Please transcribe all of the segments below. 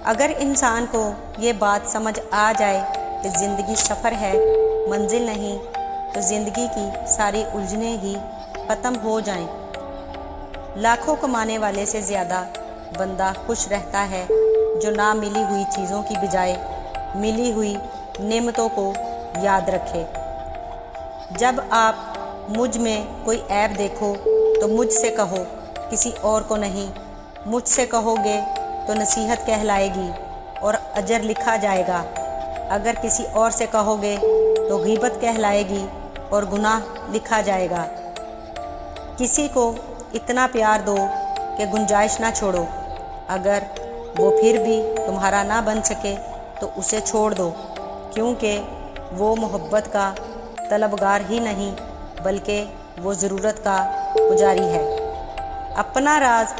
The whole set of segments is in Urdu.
اگر انسان کو یہ بات سمجھ آ جائے کہ زندگی سفر ہے، منزل نہیں، تو زندگی کی ساری الجھنیں ہی ختم ہو جائیں۔ لاکھوں کمانے والے سے زیادہ بندہ خوش رہتا ہے جو نہ ملی ہوئی چیزوں کی بجائے ملی ہوئی نعمتوں کو یاد رکھے۔ جب آپ مجھ میں کوئی عیب دیکھو تو مجھ سے کہو، کسی اور کو نہیں۔ مجھ سے کہو گے تو نصیحت کہلائے گی اور اجر لکھا جائے گا، اگر کسی اور سے کہو گے تو غیبت کہلائے گی اور گناہ لکھا جائے گا۔ کسی کو اتنا پیار دو کہ گنجائش نہ چھوڑو، اگر وہ پھر بھی تمہارا نہ بن سکے تو اسے چھوڑ دو، کیونکہ وہ محبت کا طلبگار ہی نہیں بلکہ وہ ضرورت کا پجاری ہے۔ اپنا راز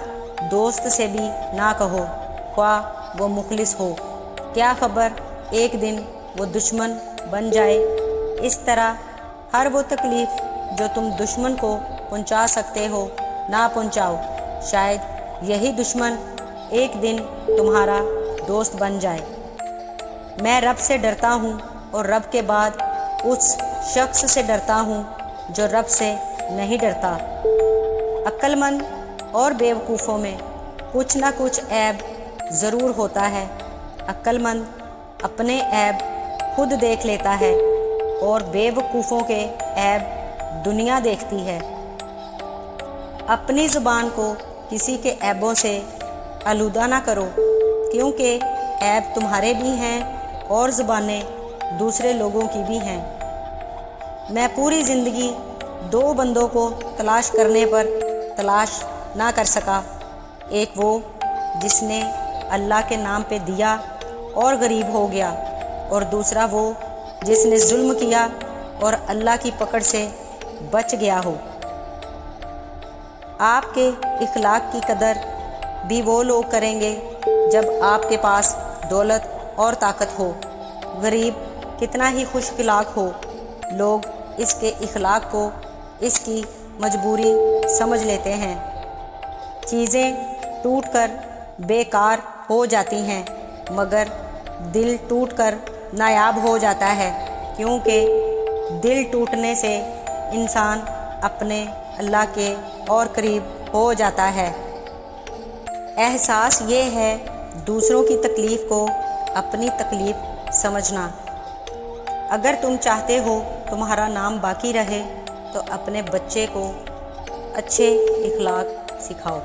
دوست سے بھی نہ کہو، خواہ وہ مخلص ہو، کیا خبر ایک دن وہ دشمن بن جائے۔ اس طرح ہر وہ تکلیف جو تم دشمن کو پہنچا سکتے ہو نہ پہنچاؤ، شاید یہی دشمن ایک دن تمہارا دوست بن جائے۔ میں رب سے ڈرتا ہوں اور رب کے بعد اس شخص سے ڈرتا ہوں جو رب سے نہیں ڈرتا۔ عقل مند اور بیوقوفوں میں کچھ نہ کچھ عیب ضرور ہوتا ہے۔ عقل مند اپنے عیب خود دیکھ لیتا ہے اور بیوقوفوں کے عیب دنیا دیکھتی ہے۔ اپنی زبان کو کسی کے عیبوں سے آلودہ نہ کرو، کیونکہ عیب تمہارے بھی ہیں اور زبانیں دوسرے لوگوں کی بھی ہیں۔ میں پوری زندگی دو بندوں کو تلاش کرنے پر تلاش نہ کر سکا، ایک وہ جس نے اللہ کے نام پہ دیا اور غریب ہو گیا، اور دوسرا وہ جس نے ظلم کیا اور اللہ کی پکڑ سے بچ گیا ہو۔ آپ کے اخلاق کی قدر بھی وہ لوگ کریں گے جب آپ کے پاس دولت اور طاقت ہو۔ غریب کتنا ہی خوش اخلاق ہو، لوگ اس کے اخلاق کو اس کی مجبوری سمجھ لیتے ہیں۔ چیزیں ٹوٹ کر بیکار ہو جاتی ہیں، مگر دل ٹوٹ کر نایاب ہو جاتا ہے، کیونکہ دل ٹوٹنے سے انسان اپنے اللہ کے اور قریب ہو جاتا ہے۔ احساس یہ ہے دوسروں کی تکلیف کو اپنی تکلیف سمجھنا۔ اگر تم چاہتے ہو تمہارا نام باقی رہے تو اپنے بچے کو اچھے اخلاق سکھاؤ۔